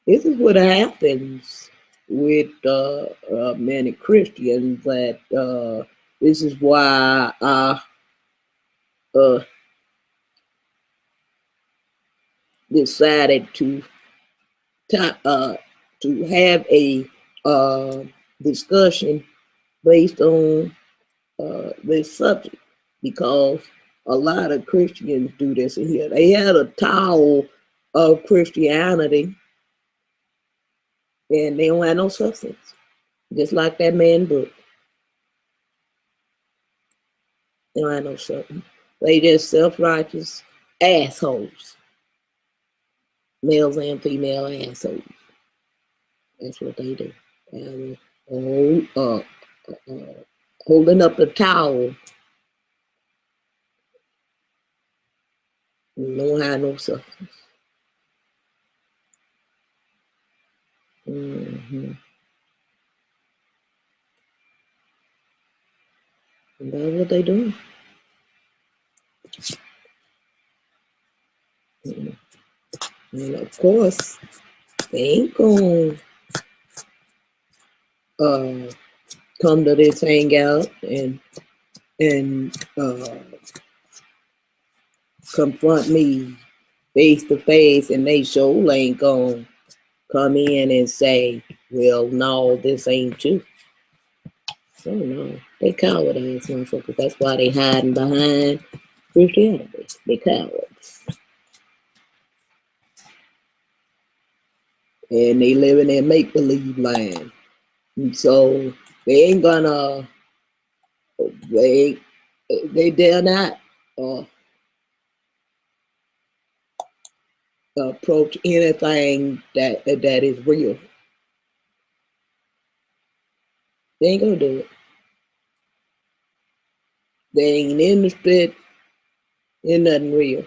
This is what happens with many Christians. That this is why I uh, decided uh, to have a uh, discussion based on this subject, because a lot of Christians do this in here. They had a towel of Christianity and they don't have no substance. Just like that man book. They don't have no substance. They just self-righteous assholes. Males and female assholes. That's what they do. And, holding up the towel. Don't have no substance. Mm-hmm. And that's what they doing. Mm-hmm. And of course, they ain't gonna come to this hangout and confront me face to face, and they sure ain't gonna come in and say, "Well, no, this ain't you." Oh no, they coward ass motherfuckers. That's why they hiding behind Christianity. They cowards, and they living in make believe land. And so they ain't gonna they they dare not uh, approach anything that is real. They ain't gonna do it. They ain't interested in nothing real.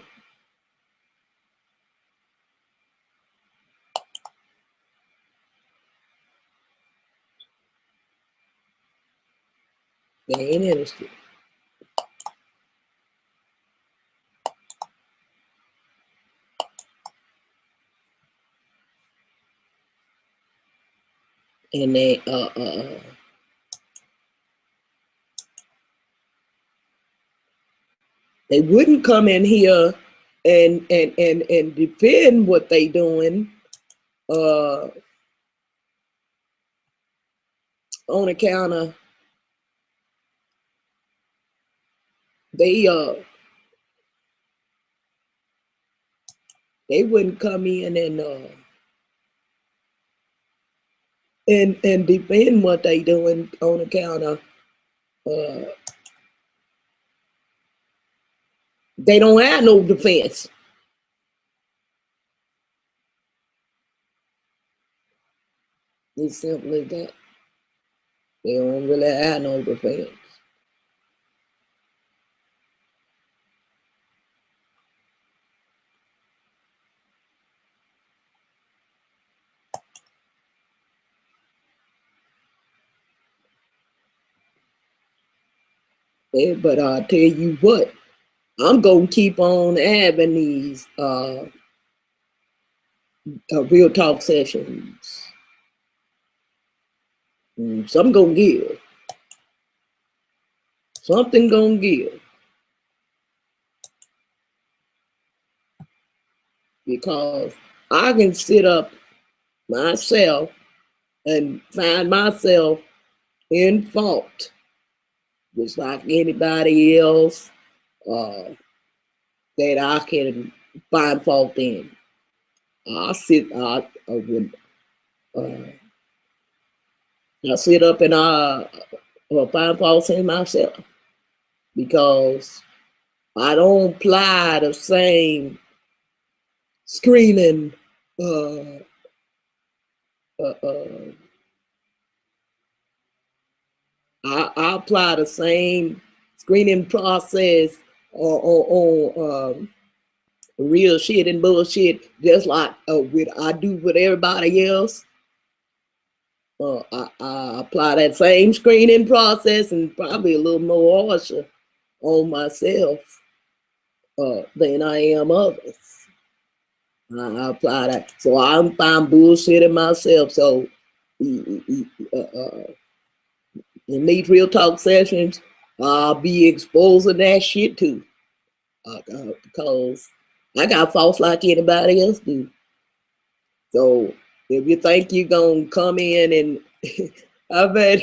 They ain't interested. And they wouldn't come in here and defend what they doing uh, on account of they they wouldn't come in and defend what they doing on account of uh, they don't have no defense. It's simple as that. They don't really have no defense. But I tell you what, I'm gonna keep on having these real talk sessions. Something gonna give. Something gonna give. Because I can sit up myself and find myself in fault, just like anybody else uh, that I can find fault in. Uh, I sit up and find fault in myself, because I don't apply the same screening uh, uh, uh, I apply the same screening process on real shit and bullshit, just like I do with everybody else. I apply that same screening process, and probably a little more harsher on myself than I am others. I apply that. So I'm bullshitting myself. So in these real talk sessions, I'll be exposing that shit too. Because I got faults like anybody else do. So if you think you're gonna come in and I've had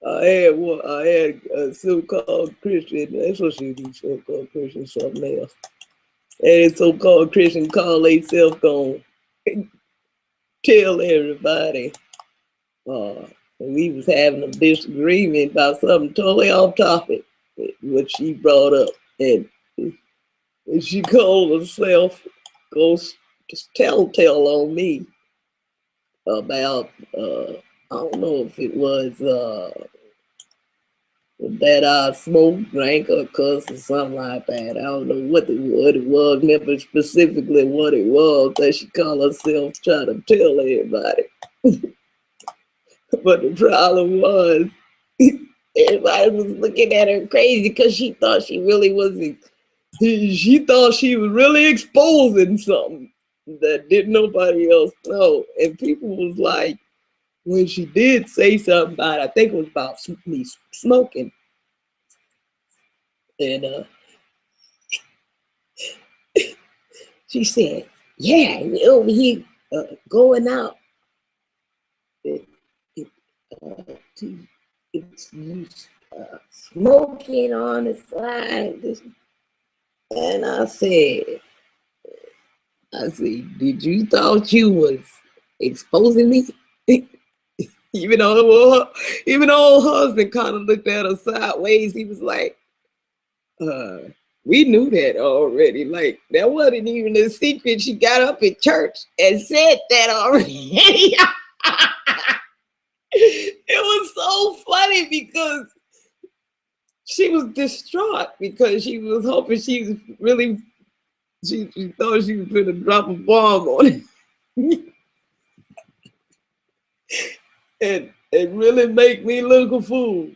I had a so-called Christian. That's what she do. So-called Christian, something else. And a so-called Christian call themselves gonna tell everybody. We was having a disagreement about something totally off topic, what she brought up, and she called herself "Ghost Telltale" on me about I don't know if it was that I smoked, drank, or cussed or something like that. I don't know what it was. Remember specifically what it was that she called herself trying to tell everybody. But the problem was everybody was looking at her crazy because she thought she really wasn't. She thought she was really exposing something that didn't nobody else know. And people was like, when she did say something about, I think it was about me smoking, and she said, "Yeah, you over here going out to it's smoking on the side." And I said, "Did you thought you was exposing me?" Even though her husband kind of looked at her sideways, he was like, we knew that already. Like, that wasn't even a secret. She got up in church and said that already." It was so funny because she was distraught because she was hoping she was really, she thought she was going to drop a bomb on it. and it really make me look a fool.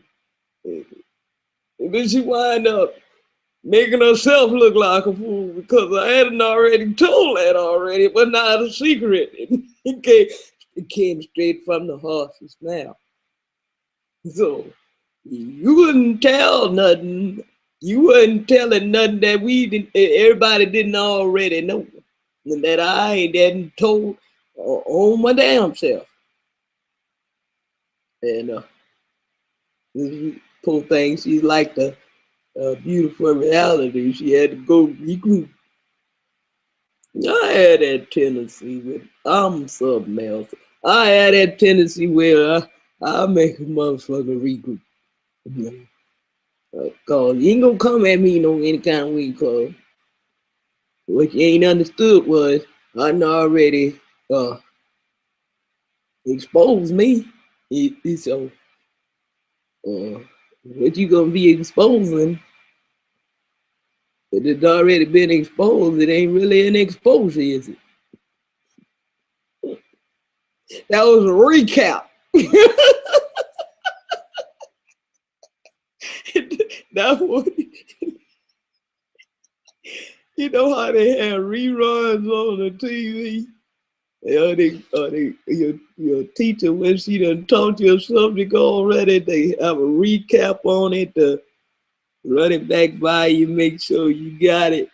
And then she wind up making herself look like a fool because I hadn't already told that already. It was not a secret. It came straight from the horse's mouth. So you wouldn't tell nothing. You wasn't telling nothing that everybody didn't already know, and that I hadn't told on my damn self. And poor thing, she's like the beautiful reality. She had to go regroup. I had that tendency with I'm something else. I had that tendency where I make a motherfucker regroup. Cause you ain't gonna come at me no any kind of way, cause what you ain't understood was I done already exposed me. So what you gonna be exposing? If it's already been exposed, it ain't really an exposure, is it? That was a recap. That was, you know how they have reruns on the TV? Your teacher, when she done taught you a subject already, they have a recap on it to run it back by you, make sure you got it.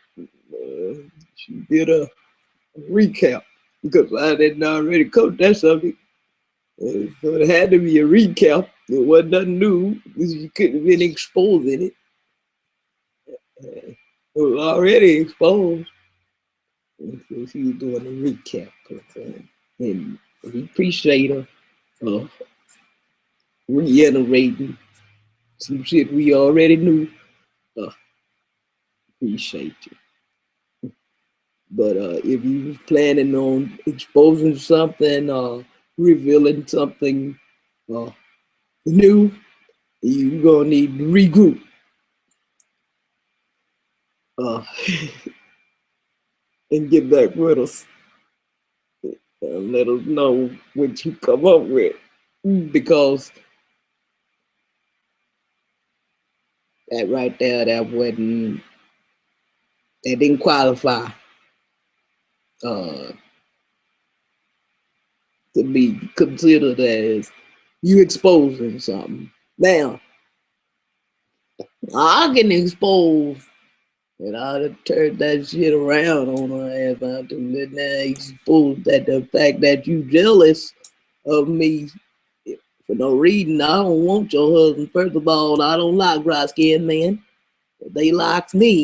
She did a recap because I didn't already coach that subject. So it had to be a recap. It wasn't nothing new because you couldn't have been exposing it. It was already exposed. And so she was doing a recap. And we appreciate her reiterating some shit we already knew. Appreciate you. But if you was planning on exposing something or revealing something new, you're gonna need to regroup. And get back with us and let us know what you come up with, because that right there, that didn't qualify. uh, to be considered as you exposing something. Now, I can expose, and I'd have turned that shit around on her ass after that. Now expose that the fact that you jealous of me for no reason. I don't want your husband. First of all, I don't like dry skinned men. They like me.